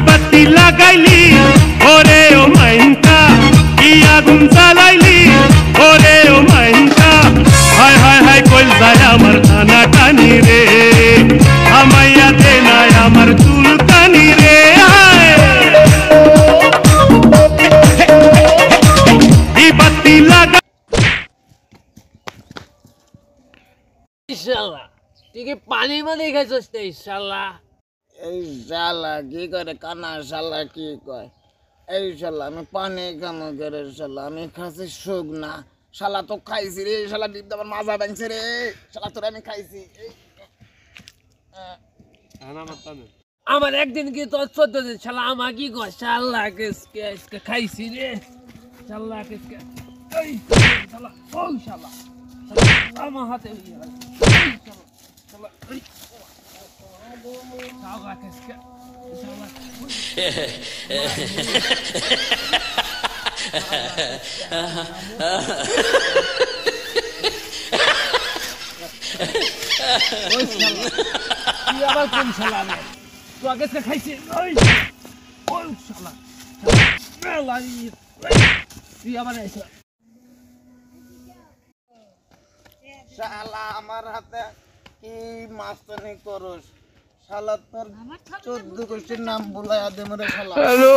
বাতি লাগাইলি ওরে ও মাইনকা কি আগুন জ্বালাইলি ওরে ও মাইনকা হায় হায় হায় কইল যায় আমার টানা টানি রে আমাইয়া দে নাই আমার চুল কানি রে এই বাতি লাগা ইনশাআল্লাহ তুই কি পানি মানে খাইছিস না ইনশাআল্লাহ এই শালা কি করে কানা শালা কি কয় এই শালা আমি পানি কামো করে শালা আমি খাইছি শুকনা শালা তো খাইছি রে শালা ডিপ আমার মাজা ভাঙছে রে শালা তোরে আমি খাইছি আমার একদিন কি তোর 14 দিন শালা আমা কি কয় শালা কে খাইছি রে শালা কে এই শালা ও শালা আমার হাতে শালা এই শালা কে তুই আবার কোন শালা রে তুই আগে খাইছিস ওই ওই শালা তুই আবার এসে শালা আমার হাতে কি মাস্তানি করস শালা তোর 14 গোষ্ঠীর নাম বলায়া দে মরে শালা হ্যালো